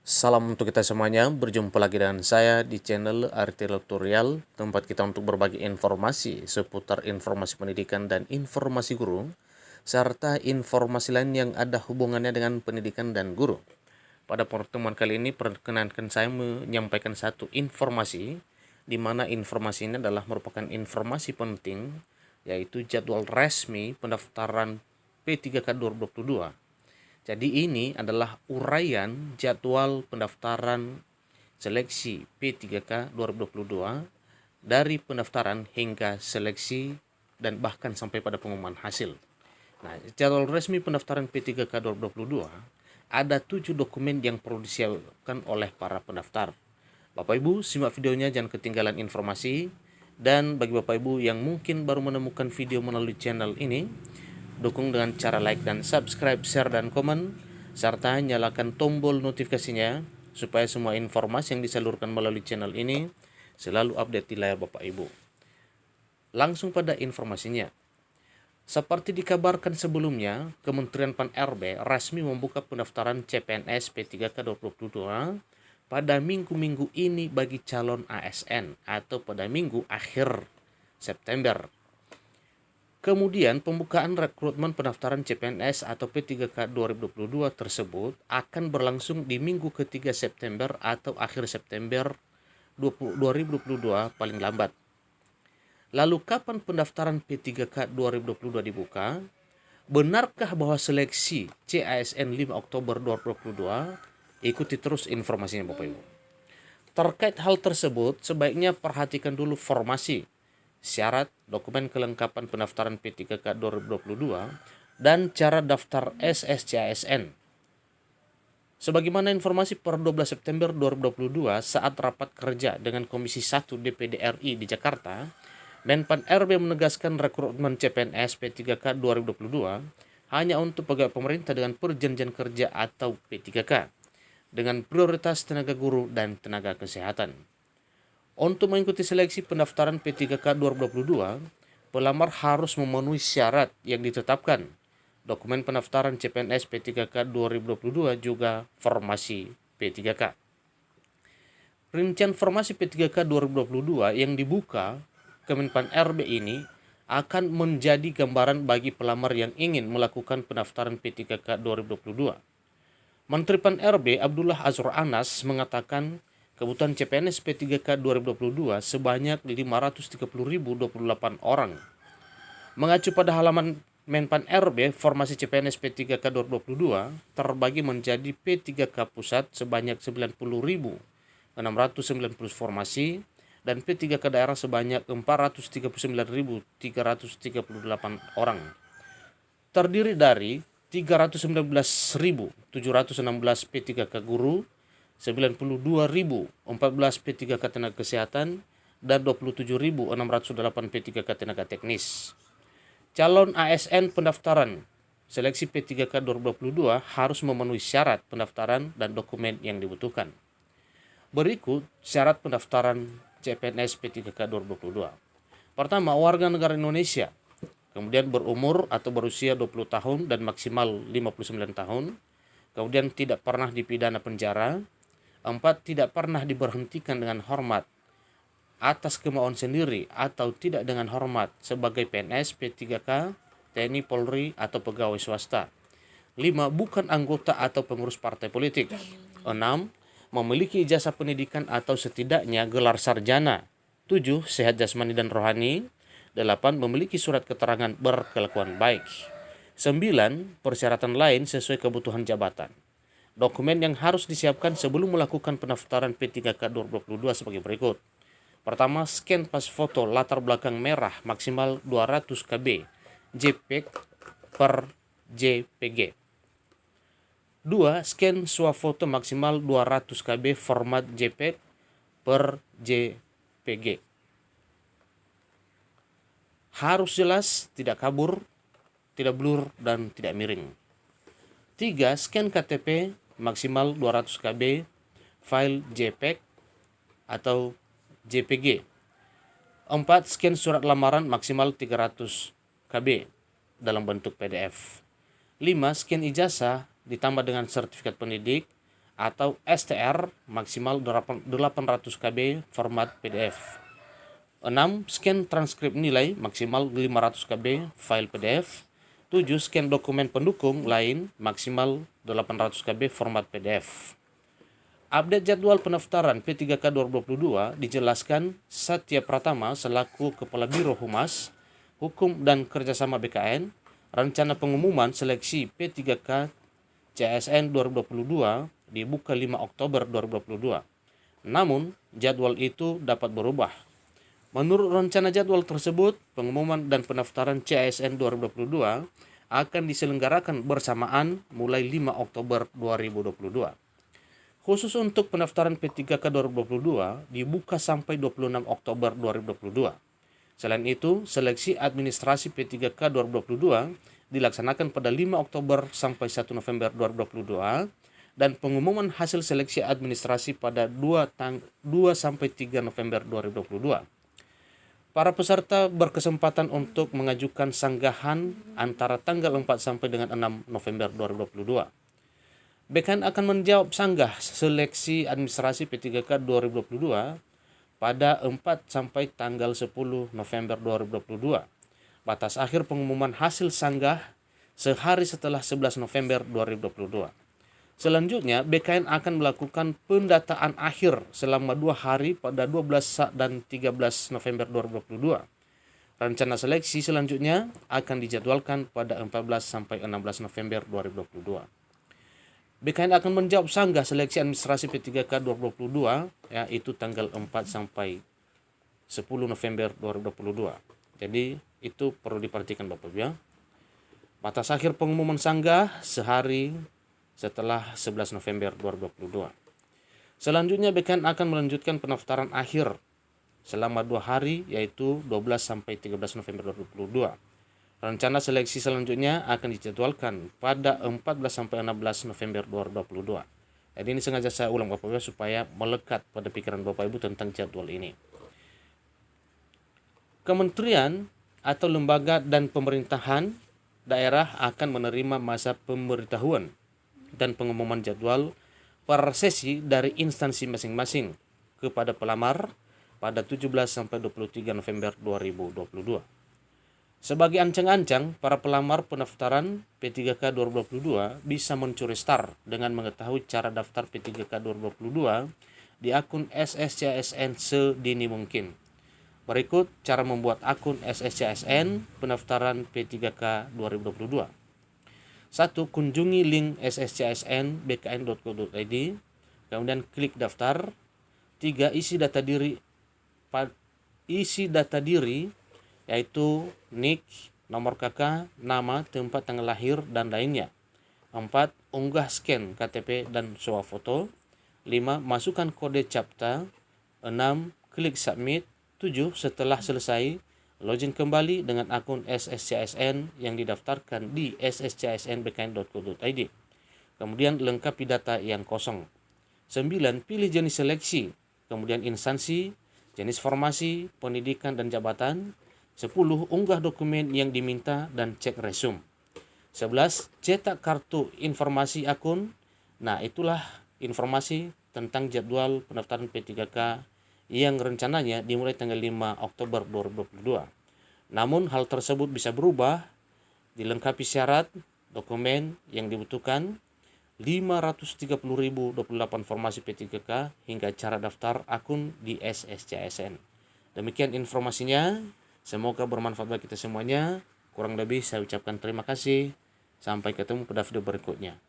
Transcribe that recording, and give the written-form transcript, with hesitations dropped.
Salam untuk kita semuanya, berjumpa lagi dengan saya di channel RT Tutorial, tempat kita untuk berbagi informasi seputar informasi pendidikan dan informasi guru, serta informasi lain yang ada hubungannya dengan pendidikan dan guru. Pada pertemuan kali ini, perkenankan saya menyampaikan satu informasi, di mana informasi ini adalah merupakan informasi penting, yaitu jadwal resmi pendaftaran P3K 2022. Jadi ini adalah uraian jadwal pendaftaran seleksi P3K 2022 dari pendaftaran hingga seleksi dan bahkan sampai pada pengumuman hasil. Nah, jadwal resmi pendaftaran P3K 2022 ada 7 dokumen yang perlu disiapkan oleh para pendaftar. Bapak Ibu, simak videonya, jangan ketinggalan informasi. Dan bagi Bapak Ibu yang mungkin baru menemukan video melalui channel ini, dukung dengan cara like dan subscribe, share dan komen, serta nyalakan tombol notifikasinya supaya semua informasi yang disalurkan melalui channel ini selalu update di layar Bapak Ibu. Langsung pada informasinya. Seperti dikabarkan sebelumnya, Kementerian Pan-RB resmi membuka pendaftaran CPNS P3K 2022 pada minggu-minggu ini bagi calon ASN atau pada minggu akhir September. Kemudian pembukaan rekrutmen pendaftaran CPNS atau P3K 2022 tersebut akan berlangsung di minggu ketiga September atau akhir September 2022 paling lambat. Lalu kapan pendaftaran P3K 2022 dibuka? Benarkah bahwa seleksi CASN 5 Oktober 2022? Ikuti terus informasinya Bapak Ibu. Terkait hal tersebut, sebaiknya perhatikan dulu formasi, syarat, dokumen kelengkapan pendaftaran P3K 2022, dan cara daftar SSCASN. Sebagaimana informasi per 12 September 2022 saat rapat kerja dengan Komisi 1 DPD RI di Jakarta, Menpan RB menegaskan rekrutmen CPNS P3K 2022 hanya untuk pegawai pemerintah dengan perjanjian kerja atau P3K, dengan prioritas tenaga guru dan tenaga kesehatan. Untuk mengikuti seleksi pendaftaran P3K 2022, pelamar harus memenuhi syarat yang ditetapkan. Dokumen pendaftaran CPNS P3K 2022 juga formasi P3K. Rincian formasi P3K 2022 yang dibuka Kemenpan RB ini akan menjadi gambaran bagi pelamar yang ingin melakukan pendaftaran P3K 2022. Menteri Pan RB Abdullah Azwar Anas mengatakan kebutuhan CPNS P3K 2022 sebanyak 530.028 orang. Mengacu pada halaman Menpan RB, formasi CPNS P3K 2022 terbagi menjadi P3K pusat sebanyak 90.690 formasi dan P3K daerah sebanyak 439.338 orang. Terdiri dari 319.716 P3K guru, 92.014 P3K tenaga kesehatan, dan 27.608 P3K tenaga teknis. Calon ASN pendaftaran seleksi P3K 2022 harus memenuhi syarat pendaftaran dan dokumen yang dibutuhkan. Berikut syarat pendaftaran CPNS P3K 2022. Pertama, warga negara Indonesia, kemudian berumur atau berusia 20 tahun dan maksimal 59 tahun, kemudian tidak pernah dipidana penjara. 4, tidak pernah diberhentikan dengan hormat atas kemauan sendiri atau tidak dengan hormat sebagai PNS, P3K, TNI, Polri, atau pegawai swasta. 5, bukan anggota atau pengurus partai politik. 6, memiliki ijazah pendidikan atau setidaknya gelar sarjana. 7, sehat jasmani dan rohani. 8, memiliki surat keterangan berkelakuan baik. 9, persyaratan lain sesuai kebutuhan jabatan. Dokumen yang harus disiapkan sebelum melakukan pendaftaran P3K 2022 sebagai berikut. Pertama, scan pas foto latar belakang merah maksimal 200 KB JPEG per JPG. 2, scan swafoto maksimal 200 KB format JPEG per JPG. Harus jelas, tidak kabur, tidak blur, dan tidak miring. 3, scan KTP maksimal 200 KB file JPEG atau JPG. 4, scan surat lamaran maksimal 300 KB dalam bentuk PDF. 5, scan ijazah ditambah dengan sertifikat pendidik atau STR maksimal 800 KB format PDF. 6. Scan transkrip nilai maksimal 500 KB file PDF. 7. Scan dokumen pendukung lain maksimal 800 KB format PDF. Update jadwal pendaftaran P3K 2022 dijelaskan Satya Pratama selaku Kepala Biro Humas, Hukum dan Kerjasama BKN, rencana pengumuman seleksi P3K CSN 2022 dibuka 5 Oktober 2022. Namun, jadwal itu dapat berubah. Menurut rencana jadwal tersebut, pengumuman dan pendaftaran CSN 2022 akan diselenggarakan bersamaan mulai 5 Oktober 2022. Khusus untuk pendaftaran P3K 2022 dibuka sampai 26 Oktober 2022. Selain itu, seleksi administrasi P3K 2022 dilaksanakan pada 5 Oktober sampai 1 November 2022 dan pengumuman hasil seleksi administrasi pada 2 sampai 3 November 2022. Para peserta berkesempatan untuk mengajukan sanggahan antara tanggal 4 sampai dengan 6 November 2022. BKN akan menjawab sanggah seleksi administrasi P3K 2022 pada 4 sampai tanggal 10 November 2022. Batas akhir pengumuman hasil sanggah sehari setelah 11 November 2022. Selanjutnya, BKN akan melakukan pendataan akhir selama 2 hari pada 12 dan 13 November 2022. Rencana seleksi selanjutnya akan dijadwalkan pada 14 sampai 16 November 2022. BKN akan menjawab sanggah seleksi administrasi P3K 2022 yaitu tanggal 4 sampai 10 November 2022. Jadi itu perlu diperhatikan Bapak Ibu ya. Batas akhir pengumuman sanggah sehari setelah 11 November 2022. Selanjutnya BKN akan melanjutkan pendaftaran akhir selama 2 hari yaitu 12 sampai 13 November 2022. Rencana seleksi selanjutnya akan dijadwalkan pada 14 sampai 16 November 2022. Jadi ini sengaja saya ulang Bapak Ibu supaya melekat pada pikiran Bapak Ibu tentang jadwal ini. Kementerian atau lembaga dan pemerintahan daerah akan menerima masa pemberitahuan dan pengumuman jadwal per sesi dari instansi masing-masing kepada pelamar pada 17 sampai 23 November 2022. Sebagai ancang-ancang, para pelamar pendaftaran P3K 2022 bisa mencuri start dengan mengetahui cara daftar P3K 2022 di akun SSCSN sedini mungkin. Berikut cara membuat akun SSCSN pendaftaran P3K 2022. 1. Kunjungi link sscsn.bkn.go.id, kemudian klik daftar. 3. Isi data diri yaitu NIK, nomor KK, nama, tempat tanggal lahir, dan lainnya. 4. Unggah scan KTP dan swafoto. 5. Masukkan kode CAPTCHA. 6. Klik submit. 7. Setelah selesai, login kembali dengan akun SSCSN yang didaftarkan di sscsn.bkn.go.id. Kemudian lengkapi data yang kosong. 9. Pilih jenis seleksi, kemudian instansi, jenis formasi, pendidikan dan jabatan. 10. Unggah dokumen yang diminta dan cek resume. 11. Cetak kartu informasi akun. Nah, itulah informasi tentang jadwal pendaftaran P3K yang rencananya dimulai tanggal 5 Oktober 2022. Namun hal tersebut bisa berubah, dilengkapi syarat, dokumen yang dibutuhkan, 530.028 formasi P3K hingga cara daftar akun di SSCSN. Demikian informasinya, semoga bermanfaat bagi kita semuanya. Kurang lebih saya ucapkan terima kasih. Sampai ketemu pada video berikutnya.